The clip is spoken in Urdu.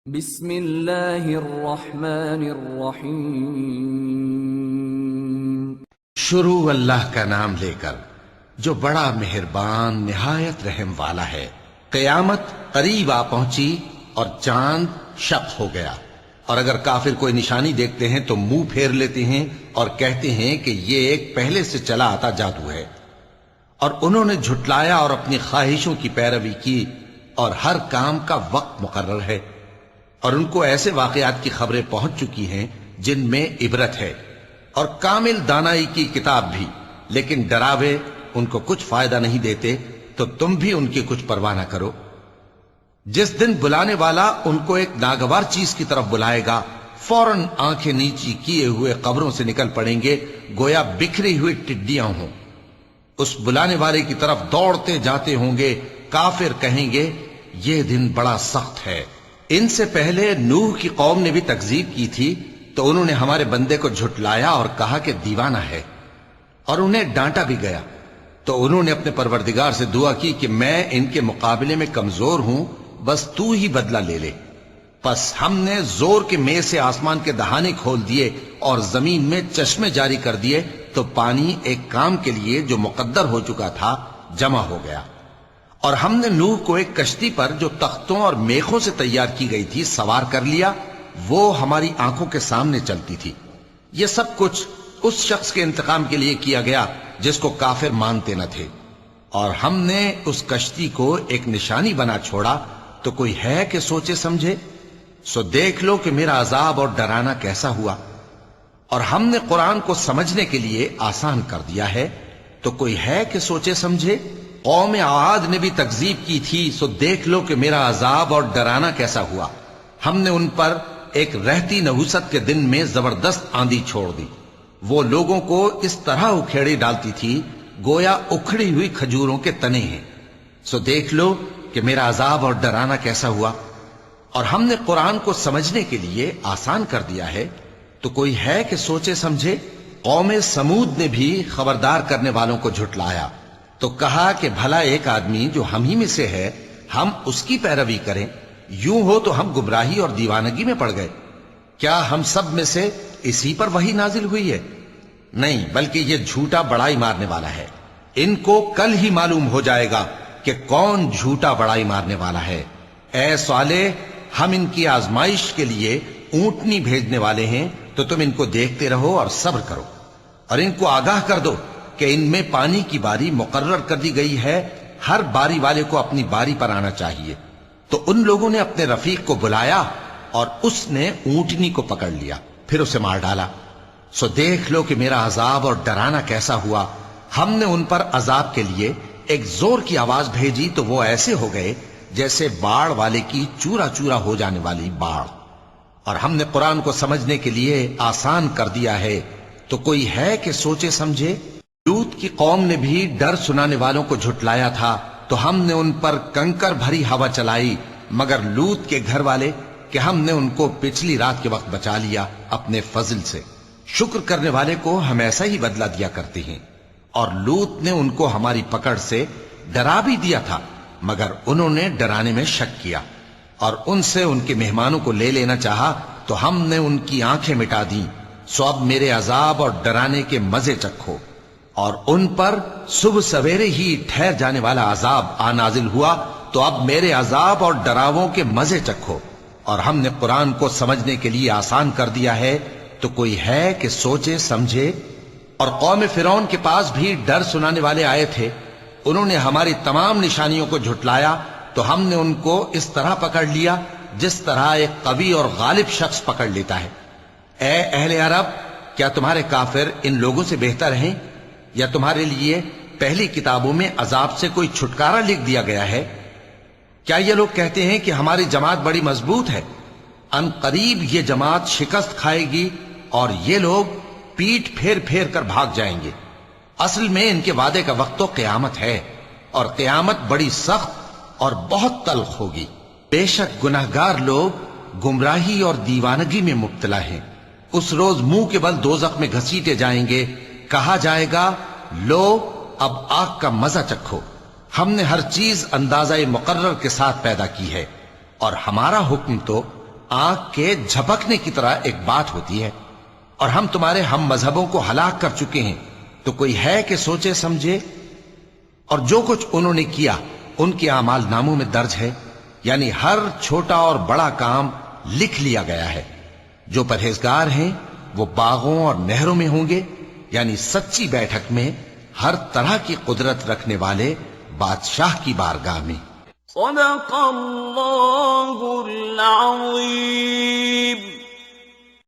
بسم اللہ الرحمن الرحیم۔ شروع اللہ کا نام لے کر جو بڑا مہربان نہایت رحم والا ہے۔ قیامت قریب آ پہنچی اور چاند شق ہو گیا، اور اگر کافر کوئی نشانی دیکھتے ہیں تو منہ پھیر لیتے ہیں اور کہتے ہیں کہ یہ ایک پہلے سے چلا آتا جادو ہے، اور انہوں نے جھٹلایا اور اپنی خواہشوں کی پیروی کی، اور ہر کام کا وقت مقرر ہے، اور ان کو ایسے واقعات کی خبریں پہنچ چکی ہیں جن میں عبرت ہے، اور کامل دانائی کی کتاب بھی، لیکن ڈراوے ان کو کچھ فائدہ نہیں دیتے، تو تم بھی ان کی کچھ پرواہ نہ کرو۔ جس دن بلانے والا ان کو ایک ناگوار چیز کی طرف بلائے گا، فوراً آنکھیں نیچی کیے ہوئے قبروں سے نکل پڑیں گے گویا بکھری ہوئی ٹڈیاں ہوں۔ اس بلانے والے کی طرف دوڑتے جاتے ہوں گے۔ کافر کہیں گے یہ دن بڑا سخت ہے۔ ان سے پہلے نوح کی قوم نے بھی تکذیب کی تھی، تو انہوں نے ہمارے بندے کو جھٹلایا اور کہا کہ دیوانہ ہے، اور انہیں ڈانٹا بھی گیا۔ تو انہوں نے اپنے پروردگار سے دعا کی کہ میں ان کے مقابلے میں کمزور ہوں، بس تو ہی بدلہ لے لے۔ پس ہم نے زور کے مے سے آسمان کے دہانے کھول دیے اور زمین میں چشمے جاری کر دیے، تو پانی ایک کام کے لیے جو مقدر ہو چکا تھا جمع ہو گیا۔ اور ہم نے نوح کو ایک کشتی پر جو تختوں اور میخوں سے تیار کی گئی تھی سوار کر لیا، وہ ہماری آنکھوں کے سامنے چلتی تھی۔ یہ سب کچھ اس شخص کے انتقام کے لیے کیا گیا جس کو کافر مانتے نہ تھے، اور ہم نے اس کشتی کو ایک نشانی بنا چھوڑا، تو کوئی ہے کہ سوچے سمجھے؟ سو دیکھ لو کہ میرا عذاب اور ڈرانا کیسا ہوا۔ اور ہم نے قرآن کو سمجھنے کے لیے آسان کر دیا ہے، تو کوئی ہے کہ سوچے سمجھے؟ قوم عاد نے بھی تکذیب کی تھی، سو دیکھ لو کہ میرا عذاب اور ڈرانا کیسا ہوا۔ ہم نے ان پر ایک رہتی نحوست کے دن میں زبردست آندھی چھوڑ دی، وہ لوگوں کو اس طرح اکھیڑی ڈالتی تھی گویا اکھڑی ہوئی کھجوروں کے تنے ہیں۔ سو دیکھ لو کہ میرا عذاب اور ڈرانا کیسا ہوا۔ اور ہم نے قرآن کو سمجھنے کے لیے آسان کر دیا ہے، تو کوئی ہے کہ سوچے سمجھے؟ قوم سمود نے بھی خبردار کرنے والوں کو جھٹلایا، تو کہا کہ بھلا ایک آدمی جو ہم ہی میں سے ہے، ہم اس کی پیروی کریں؟ یوں ہو تو ہم گمراہی اور دیوانگی میں پڑ گئے۔ کیا ہم سب میں سے اسی پر وحی نازل ہوئی ہے؟ نہیں، بلکہ یہ جھوٹا بڑائی مارنے والا ہے۔ ان کو کل ہی معلوم ہو جائے گا کہ کون جھوٹا بڑائی مارنے والا ہے۔ اے صالح، ہم ان کی آزمائش کے لیے اونٹنی بھیجنے والے ہیں، تو تم ان کو دیکھتے رہو اور صبر کرو، اور ان کو آگاہ کر دو کہ ان میں پانی کی باری مقرر کر دی گئی ہے، ہر باری والے کو اپنی باری پر آنا چاہیے۔ تو ان لوگوں نے اپنے رفیق کو بلایا، اور اس نے اونٹنی کو پکڑ لیا، پھر اسے مار ڈالا۔ سو دیکھ لو کہ میرا عذاب اور ڈرانا کیسا ہوا۔ ہم نے ان پر عذاب کے لیے ایک زور کی آواز بھیجی، تو وہ ایسے ہو گئے جیسے باڑ والے کی چورا چورا ہو جانے والی باڑ۔ اور ہم نے قرآن کو سمجھنے کے لیے آسان کر دیا ہے، تو کوئی ہے کہ سوچے سمجھے؟ لوط کی قوم نے بھی ڈر سنانے والوں کو جھٹلایا تھا، تو ہم نے ان پر کنکر بھری ہوا چلائی، مگر لوط کے گھر والے کہ ہم نے ان کو پچھلی رات کے وقت بچا لیا اپنے فضل سے۔ شکر کرنے والے کو ہم ایسا ہی بدلہ دیا کرتے ہیں۔ اور لوط نے ان کو ہماری پکڑ سے ڈرا بھی دیا تھا، مگر انہوں نے ڈرانے میں شک کیا، اور ان سے ان کے مہمانوں کو لے لینا چاہا، تو ہم نے ان کی آنکھیں مٹا دیں۔ سو اب میرے عذاب اور ڈرانے کے مزے چکھو۔ اور ان پر صبح سویرے ہی ٹھہر جانے والا عذاب آ نازل ہوا، تو اب میرے عذاب اور ڈراووں کے مزے چکھو۔ اور ہم نے قرآن کو سمجھنے کے لیے آسان کر دیا ہے، تو کوئی ہے کہ سوچے سمجھے؟ اور قوم فرعون کے پاس بھی ڈر سنانے والے آئے تھے، انہوں نے ہماری تمام نشانیوں کو جھٹلایا، تو ہم نے ان کو اس طرح پکڑ لیا جس طرح ایک قوی اور غالب شخص پکڑ لیتا ہے۔ اے اہل عرب، کیا تمہارے کافر ان لوگوں سے بہتر ہیں؟ یا تمہارے لیے پہلی کتابوں میں عذاب سے کوئی چھٹکارا لکھ دیا گیا ہے؟ کیا یہ لوگ کہتے ہیں کہ ہماری جماعت بڑی مضبوط ہے؟ ان قریب یہ جماعت شکست کھائے گی، اور یہ لوگ پیٹ پھیر پھیر کر بھاگ جائیں گے۔ اصل میں ان کے وعدے کا وقت تو قیامت ہے، اور قیامت بڑی سخت اور بہت تلخ ہوگی۔ بے شک گناہگار لوگ گمراہی اور دیوانگی میں مبتلا ہیں۔ اس روز منہ کے بل دوزخ میں گھسیٹے جائیں گے، کہا جائے گا لو اب آگ کا مزہ چکھو۔ ہم نے ہر چیز اندازہ مقرر کے ساتھ پیدا کی ہے، اور ہمارا حکم تو آنکھ کے جھپکنے کی طرح ایک بات ہوتی ہے، اور ہم تمہارے ہم مذہبوں کو ہلاک کر چکے ہیں، تو کوئی ہے کہ سوچے سمجھے؟ اور جو کچھ انہوں نے کیا ان کے اعمال ناموں میں درج ہے، یعنی ہر چھوٹا اور بڑا کام لکھ لیا گیا ہے۔ جو پرہیزگار ہیں وہ باغوں اور نہروں میں ہوں گے، یعنی سچی بیٹھک میں ہر طرح کی قدرت رکھنے والے بادشاہ کی بارگاہ میں۔ صدق اللہ العظیم۔